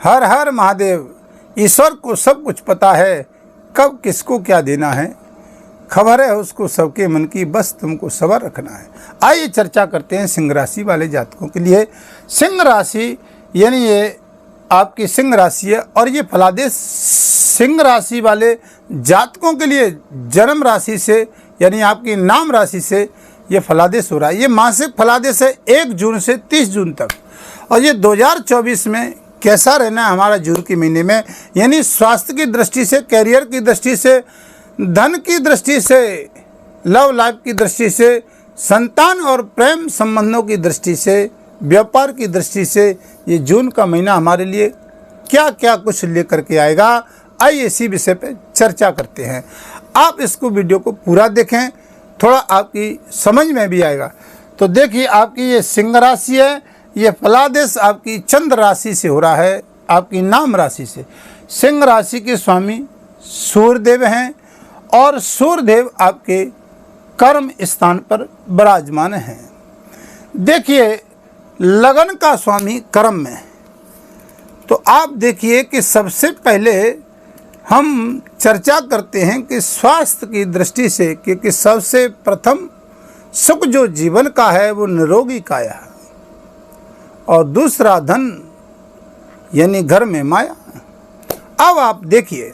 हर हर महादेव। ईश्वर को सब कुछ पता है, कब किसको क्या देना है, खबर है उसको सबके मन की, बस तुमको सबर रखना है। आइए चर्चा करते हैं सिंह राशि वाले जातकों के लिए। सिंह राशि यानी ये आपकी सिंह राशि है और ये फलादेश सिंह राशि वाले जातकों के लिए जन्म राशि से यानी आपकी नाम राशि से ये फलादेश हो रहा है। ये मासिक फलादेश है 1 जून से 30 जून तक। और ये 2024 में कैसा रहना है हमारा जून के महीने में, यानी स्वास्थ्य की दृष्टि से, कैरियर की दृष्टि से, धन की दृष्टि से, लव लाइफ की दृष्टि से, संतान और प्रेम संबंधों की दृष्टि से, व्यापार की दृष्टि से ये जून का महीना हमारे लिए क्या क्या कुछ लेकर के आएगा। आइए इसी विषय पे चर्चा करते हैं। आप इसको वीडियो को पूरा देखें, थोड़ा आपकी समझ में भी आएगा। तो देखिए आपकी ये सिंह राशि है, ये फलादेश आपकी चंद्र राशि से हो रहा है, आपकी नाम राशि से। सिंह राशि के स्वामी सूर्यदेव हैं और सूर्यदेव आपके कर्म स्थान पर विराजमान हैं। देखिए लगन का स्वामी कर्म में, तो आप देखिए कि सबसे पहले हम चर्चा करते हैं कि स्वास्थ्य की दृष्टि से, क्योंकि सबसे प्रथम सुख जो जीवन का है वो निरोगी काया है और दूसरा धन यानी घर में माया। अब आप देखिए,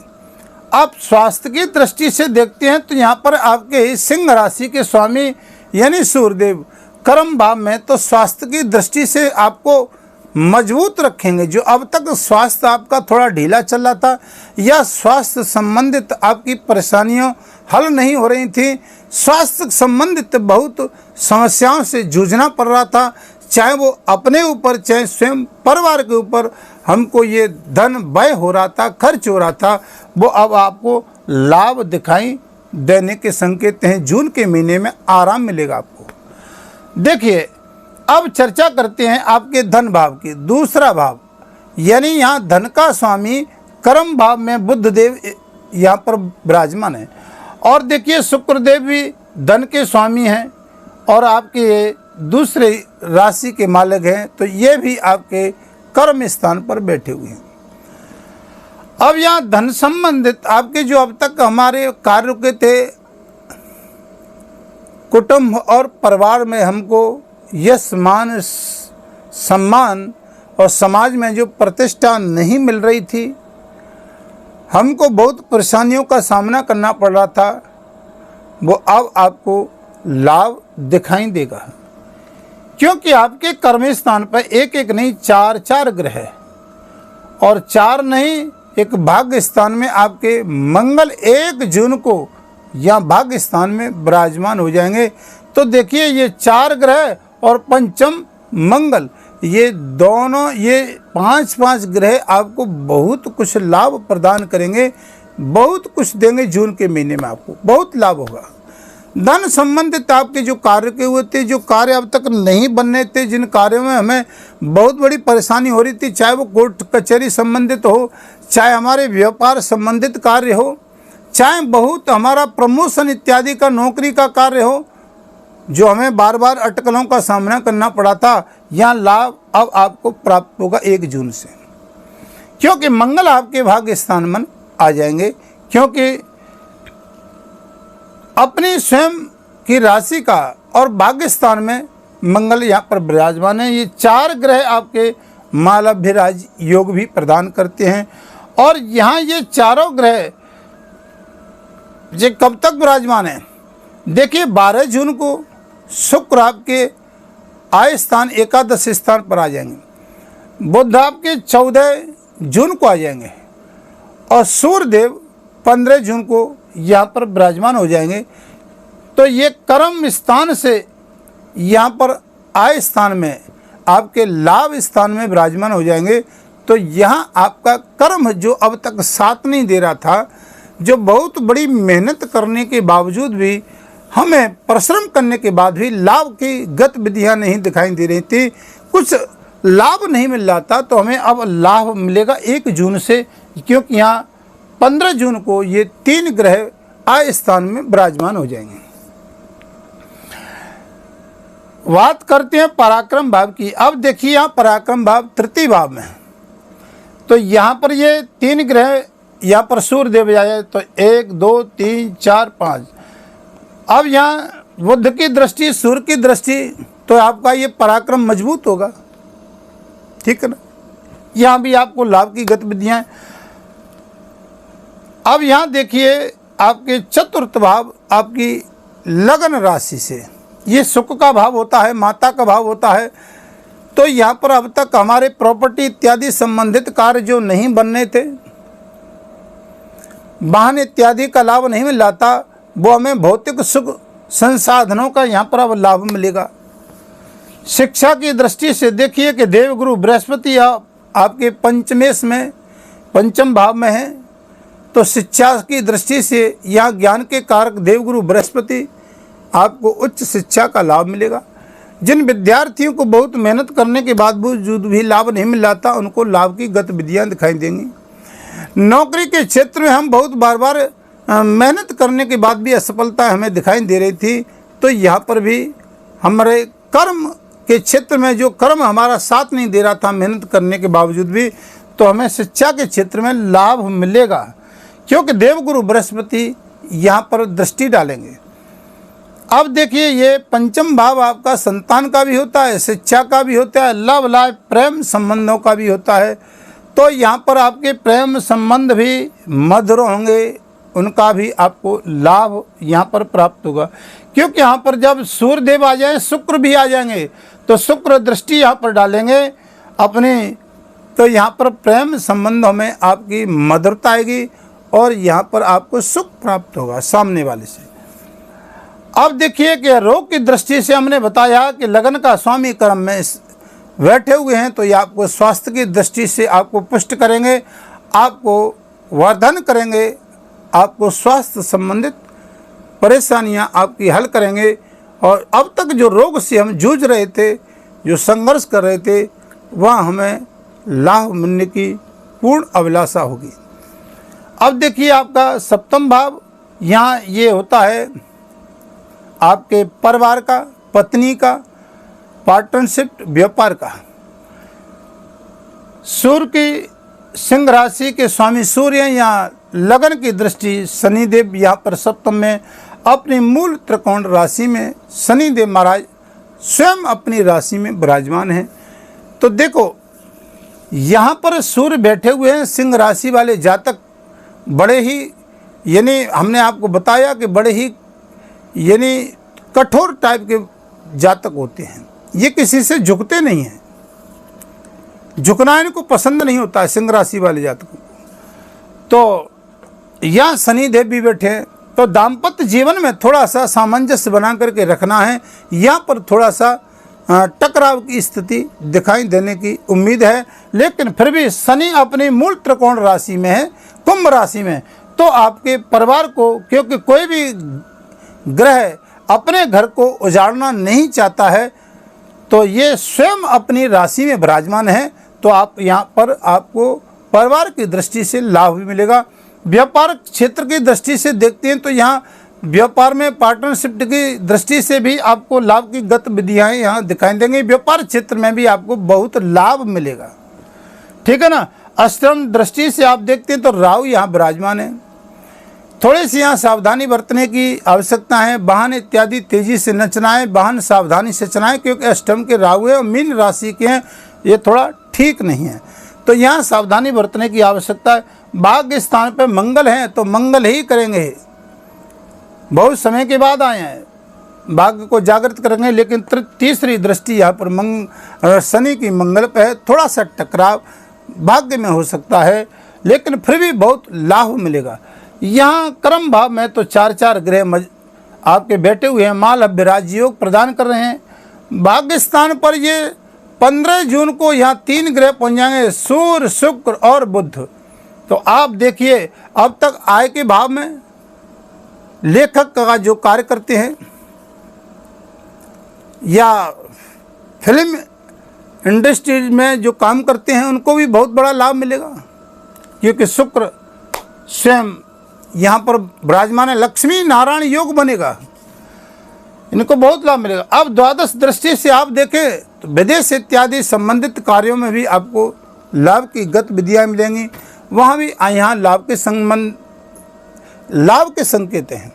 आप स्वास्थ्य की दृष्टि से देखते हैं तो यहाँ पर आपके सिंह राशि के स्वामी यानी सूर्यदेव कर्म भाव में, तो स्वास्थ्य की दृष्टि से आपको मजबूत रखेंगे। जो अब तक स्वास्थ्य आपका थोड़ा ढीला चल रहा था या स्वास्थ्य संबंधित आपकी परेशानियां हल नहीं हो रही थी, स्वास्थ्य संबंधित बहुत समस्याओं से जूझना पड़ रहा था, चाहे वो अपने ऊपर चाहे स्वयं परिवार के ऊपर हमको ये धन व्यय हो रहा था, खर्च हो रहा था, वो अब आपको लाभ दिखाई देने के संकेत हैं। जून के महीने में आराम मिलेगा आपको। देखिए अब चर्चा करते हैं आपके धन भाव की। दूसरा भाव यानी यहाँ धन का स्वामी कर्म भाव में बुधदेव यहाँ पर विराजमान है और देखिए शुक्रदेव भी धन के स्वामी हैं और आपके दूसरे राशि के मालिक हैं, तो ये भी आपके कर्म स्थान पर बैठे हुए हैं। अब यहाँ धन संबंधित आपके जो अब तक हमारे कार्य रुके थे, कुटुंब और परिवार में हमको यश मान सम्मान और समाज में जो प्रतिष्ठा नहीं मिल रही थी, हमको बहुत परेशानियों का सामना करना पड़ रहा था, वो अब आपको लाभ दिखाई देगा। क्योंकि आपके कर्म स्थान पर एक एक नहीं 4 ग्रह है और 4 नहीं, एक भाग्य स्थान में आपके मंगल 1 जून को यहाँ भाग्य स्थान में विराजमान हो जाएंगे। तो देखिए ये 4 ग्रह और पंचम मंगल, ये दोनों ये 5 ग्रह आपको बहुत कुछ लाभ प्रदान करेंगे, बहुत कुछ देंगे। जून के महीने में आपको बहुत लाभ होगा। धन संबंधित आपके जो कार्य के हुए थे, जो कार्य अब तक नहीं बनने थे, जिन कार्यों में हमें बहुत बड़ी परेशानी हो रही थी, चाहे वो कोर्ट कचहरी संबंधित हो, चाहे हमारे व्यापार संबंधित कार्य हो, चाहे बहुत हमारा प्रमोशन इत्यादि का नौकरी का कार्य हो, जो हमें बार बार अटकलों का सामना करना पड़ा था, यहाँ लाभ अब आपको प्राप्त होगा 1 जून से। क्योंकि मंगल आपके भाग्य स्थान में आ जाएंगे, क्योंकि अपनी स्वयं की राशि का और भाग्य स्थान में मंगल यहाँ पर विराजमान है। ये 4 ग्रह आपके मालाभ्यराज योग भी प्रदान करते हैं और यहाँ ये चारों ग्रह ये कब तक विराजमान है। देखिए 12 जून को शुक्र आपके आय स्थान एकादश स्थान पर आ जाएंगे, बुध आपके 14 जून को आ जाएंगे और सूर्यदेव 15 जून को यहाँ पर विराजमान हो जाएंगे। तो ये कर्म स्थान से यहाँ पर आय स्थान में आपके लाभ स्थान में विराजमान हो जाएंगे। तो यहाँ आपका कर्म जो अब तक साथ नहीं दे रहा था, जो बहुत बड़ी मेहनत करने के बावजूद भी, हमें परिश्रम करने के बाद भी लाभ की गतिविधियाँ नहीं दिखाई दे रही थी, कुछ लाभ नहीं मिल रहा था, तो हमें अब लाभ मिलेगा 1 जून से। क्योंकि यहाँ 15 जून को ये 3 ग्रह आय स्थान में विराजमान हो जाएंगे। बात करते हैं पराक्रम भाव की। अब देखिए यहाँ पराक्रम भाव तृतीय भाव में है, तो यहाँ पर ये 3 ग्रह यहाँ पर सूर्य देव जाए तो 1 2 3 4 5। अब यहाँ बुध की दृष्टि, सूर्य की दृष्टि, तो आपका ये पराक्रम मजबूत होगा, ठीक है ना। यहाँ भी आपको लाभ की गतिविधियाँ। अब यहाँ देखिए आपके चतुर्थ भाव आपकी लगन राशि से, ये सुख का भाव होता है, माता का भाव होता है। तो यहाँ पर अब तक हमारे प्रॉपर्टी इत्यादि संबंधित कार्य जो नहीं बनने थे, वाहन इत्यादि का लाभ नहीं मिल रहा, वो हमें भौतिक सुख संसाधनों का यहाँ पर अब लाभ मिलेगा। शिक्षा की दृष्टि से देखिए कि देवगुरु बृहस्पति आपके पंचमेश में, पंचम भाव में है, तो शिक्षा की दृष्टि से यहाँ ज्ञान के कारक देवगुरु बृहस्पति आपको उच्च शिक्षा का लाभ मिलेगा। जिन विद्यार्थियों को बहुत मेहनत करने के बावजूद भी लाभ नहीं मिल रहा था, उनको लाभ की गतिविधियाँ दिखाई देंगी। नौकरी के क्षेत्र में हम बहुत बार मेहनत करने के बाद भी असफलता हमें दिखाई दे रही थी, तो यहाँ पर भी हमारे कर्म के क्षेत्र में जो कर्म हमारा साथ नहीं दे रहा था मेहनत करने के बावजूद भी, तो हमें शिक्षा के क्षेत्र में लाभ मिलेगा, क्योंकि देवगुरु बृहस्पति यहाँ पर दृष्टि डालेंगे। अब देखिए ये पंचम भाव आपका संतान का भी होता है, शिक्षा का भी होता है, लव लाइफ प्रेम संबंधों का भी होता है। तो यहाँ पर आपके प्रेम संबंध भी मधुर होंगे, उनका भी आपको लाभ यहाँ पर प्राप्त होगा, क्योंकि यहाँ पर जब सूर्य देव आ जाए, शुक्र भी आ जाएंगे, तो शुक्र दृष्टि यहाँ पर डालेंगे अपने, तो यहाँ पर प्रेम संबंधों में आपकी मधुरता आएगी और यहाँ पर आपको सुख प्राप्त होगा सामने वाले से। अब देखिए कि रोग की दृष्टि से हमने बताया कि लगन का स्वामी कर्म में बैठे हुए हैं, तो ये आपको स्वास्थ्य की दृष्टि से आपको पुष्ट करेंगे, आपको वर्धन करेंगे, आपको स्वास्थ्य संबंधित परेशानियां आपकी हल करेंगे। और अब तक जो रोग से हम जूझ रहे थे, जो संघर्ष कर रहे थे, वह हमें लाभ मिलने की पूर्ण अभिलाषा होगी। अब देखिए आपका सप्तम भाव यहाँ ये होता है आपके परिवार का, पत्नी का, पार्टनरशिप, व्यापार का। सूर्य की सिंह राशि के स्वामी सूर्य यहाँ लगन की दृष्टि शनिदेव यहाँ पर सप्तम में अपनी मूल त्रिकोण राशि में शनिदेव महाराज स्वयं अपनी राशि में विराजमान हैं। तो देखो यहाँ पर सूर्य बैठे हुए हैं, सिंह राशि वाले जातक बड़े ही, यानी हमने आपको बताया कि बड़े ही यानी कठोर टाइप के जातक होते हैं, ये किसी से झुकते नहीं हैं, झुकना इनको पसंद नहीं होता है सिंह राशि वाले जातकों को। तो यहाँ शनिदेव भी बैठे हैं, तो दाम्पत्य जीवन में थोड़ा सा सामंजस्य बना करके रखना है। यहाँ पर थोड़ा सा टकराव की स्थिति दिखाई देने की उम्मीद है, लेकिन फिर भी शनि अपनी मूल त्रिकोण राशि में है, कुंभ राशि में, तो आपके परिवार को, क्योंकि कोई भी ग्रह अपने घर को उजाड़ना नहीं चाहता है, तो ये स्वयं अपनी राशि में विराजमान है, तो आप यहाँ पर आपको परिवार की दृष्टि से लाभ भी मिलेगा। व्यापार क्षेत्र की दृष्टि से देखते हैं तो यहाँ व्यापार में पार्टनरशिप की दृष्टि से भी आपको लाभ की गतिविधियाँ यहाँ दिखाई देंगी। व्यापार क्षेत्र में भी आपको बहुत लाभ मिलेगा, ठीक है ना। अष्टम दृष्टि से आप देखते हैं तो राहु यहाँ विराजमान है, थोड़ी सी यहाँ सावधानी बरतने की आवश्यकता है। वाहन इत्यादि तेजी से न चलाएं, वाहन सावधानी से चलाएं, क्योंकि अष्टम के राहु है और मीन राशि के हैं, ये थोड़ा ठीक नहीं है, तो यहाँ सावधानी बरतने की आवश्यकता है। भाग्य स्थान पर मंगल हैं तो मंगल ही करेंगे, बहुत समय के बाद आए हैं, भाग्य को जागृत करेंगे। लेकिन तीसरी दृष्टि यहाँ पर शनि की मंगल पर है, थोड़ा सा टकराव भाग्य में हो सकता है, लेकिन फिर भी बहुत लाभ मिलेगा। यहाँ कर्म भाव में तो 4 ग्रह आपके बैठे हुए हैं, माल अभ्यराज योग प्रदान कर रहे हैं। भाग्य स्थान पर ये 15 जून को यहाँ 3 ग्रह पहुँच जाएंगे, सूर्य, शुक्र और बुध। तो आप देखिए अब तक आय के भाव में लेखक का जो कार्य करते हैं या फिल्म इंडस्ट्री में जो काम करते हैं, उनको भी बहुत बड़ा लाभ मिलेगा, क्योंकि शुक्र स्वयं यहाँ पर विराजमान है। लक्ष्मी नारायण योग बनेगा, इनको बहुत लाभ मिलेगा। अब द्वादश दृष्टि से आप देखें तो विदेश इत्यादि संबंधित कार्यों में भी आपको लाभ की गतिविधियाँ मिलेंगी। वहाँ भी यहाँ लाभ के संकेत हैं।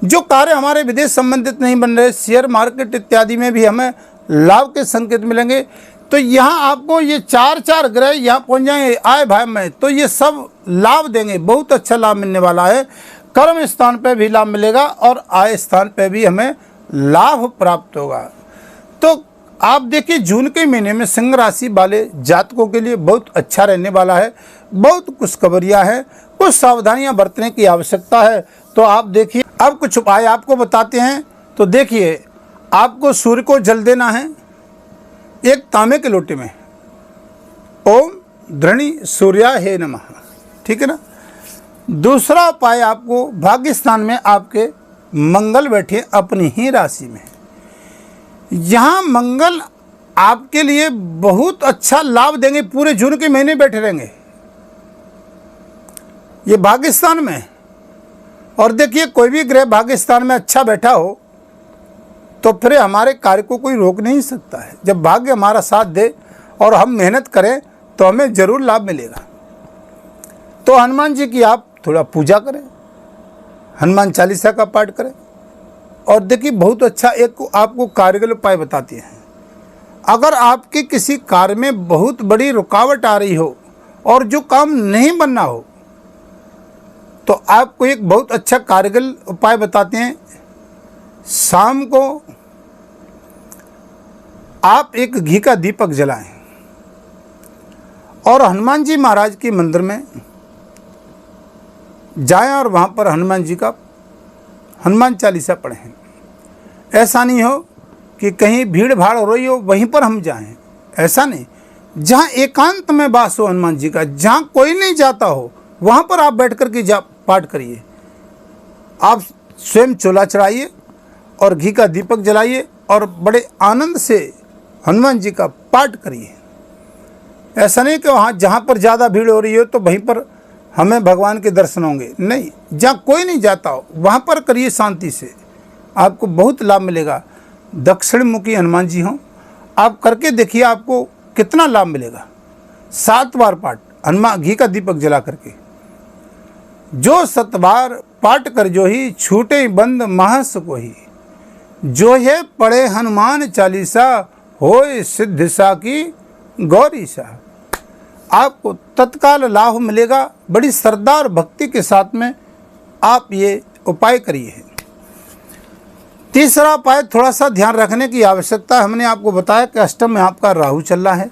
जो कार्य हमारे विदेश संबंधित नहीं बन रहे, शेयर मार्केट इत्यादि में भी हमें लाभ के संकेत मिलेंगे। तो यहाँ आपको ये चार ग्रह यहाँ पहुँच जाएंगे आय भाव में, तो ये सब लाभ देंगे, बहुत अच्छा लाभ मिलने वाला है। कर्म स्थान पे भी लाभ मिलेगा और आय स्थान पे भी हमें लाभ प्राप्त होगा। तो आप देखिए जून के महीने में सिंह राशि वाले जातकों के लिए बहुत अच्छा रहने वाला है। बहुत खुशखबरियाँ हैं, कुछ सावधानियाँ बरतने की आवश्यकता है। तो आप देखिए, अब कुछ उपाय आपको बताते हैं। तो देखिए, आपको सूर्य को जल देना है एक तांबे के लोटे में, ओम धृणी सूर्याय नमः, ठीक है ना। दूसरा उपाय, आपको भाग्य स्थान में आपके मंगल बैठे अपनी ही राशि में। यहाँ मंगल आपके लिए बहुत अच्छा लाभ देंगे, पूरे जून के महीने बैठे रहेंगे ये भाग्य स्थान में। और देखिए, कोई भी ग्रह भाग्य स्थान में अच्छा बैठा हो तो फिर हमारे कार्य को कोई रोक नहीं सकता है। जब भाग्य हमारा साथ दे और हम मेहनत करें तो हमें ज़रूर लाभ मिलेगा। तो हनुमान जी की आप थोड़ा पूजा करें, हनुमान चालीसा का पाठ करें। और देखिए, बहुत अच्छा एक आपको कार्यगल उपाय बताते हैं। अगर आपके किसी कार्य में बहुत बड़ी रुकावट आ रही हो और जो काम नहीं बनना हो, तो आपको एक बहुत अच्छा कार्यगल उपाय बताते हैं। शाम को आप एक घी का दीपक जलाएं और हनुमान जी महाराज के मंदिर में जाएं और वहाँ पर हनुमान जी का हनुमान चालीसा पढ़ें। ऐसा नहीं हो कि कहीं भीड़ भाड़ हो रही हो वहीं पर हम जाएं, ऐसा नहीं। जहाँ एकांत में वास हो हनुमान जी का, जहाँ कोई नहीं जाता हो, वहाँ पर आप बैठ कर के पाठ करिए। आप स्वयं चोला चढ़ाइए और घी का दीपक जलाइए और बड़े आनंद से हनुमान जी का पाठ करिए। ऐसा नहीं कि वहाँ जहाँ पर ज़्यादा भीड़ हो रही हो तो वहीं पर हमें भगवान के दर्शन होंगे, नहीं। जहाँ कोई नहीं जाता हो वहाँ पर करिए शांति से, आपको बहुत लाभ मिलेगा। दक्षिण मुखी हनुमान जी हों, आप करके देखिए आपको कितना लाभ मिलेगा। 7 बार पाठ हनुमान घी का दीपक जला करके, जो 7 बार पाठ कर जो ही छूटे बंद महस को ही, जो है पढ़े हनुमान चालीसा होए सिद्ध सा की गौरी सा। आपको तत्काल लाभ मिलेगा। बड़ी श्रद्धा और भक्ति के साथ में आप ये उपाय करिए। तीसरा उपाय, थोड़ा सा ध्यान रखने की आवश्यकता है। हमने आपको बताया कि अष्टम में आपका राहु चल रहा है,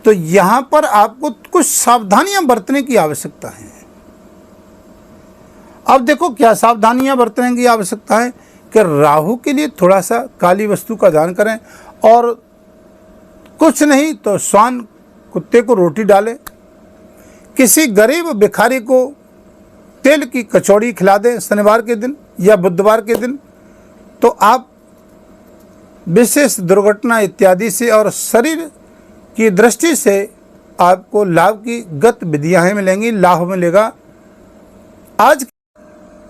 तो यहाँ पर आपको कुछ सावधानियां बरतने की आवश्यकता है। अब देखो क्या सावधानियां बरतने की आवश्यकता है कि राहु के लिए थोड़ा सा काली वस्तु का दान करें और कुछ नहीं तो श्वान कुत्ते को रोटी डालें, किसी गरीब भिखारी को तेल की कचौड़ी खिला दें शनिवार के दिन या बुधवार के दिन। तो आप विशेष दुर्घटना इत्यादि से और शरीर की दृष्टि से आपको लाभ की गतिविधियाँ मिलेंगी, लाभ मिलेगा।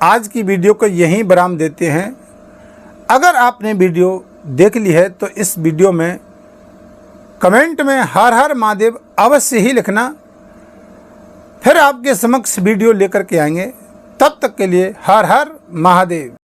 आज की वीडियो को यहीं विराम देते हैं। अगर आपने वीडियो देख ली है तो इस वीडियो में कमेंट में हर हर महादेव अवश्य ही लिखना, फिर आपके समक्ष वीडियो लेकर के आएंगे। तब तक के लिए हर हर महादेव।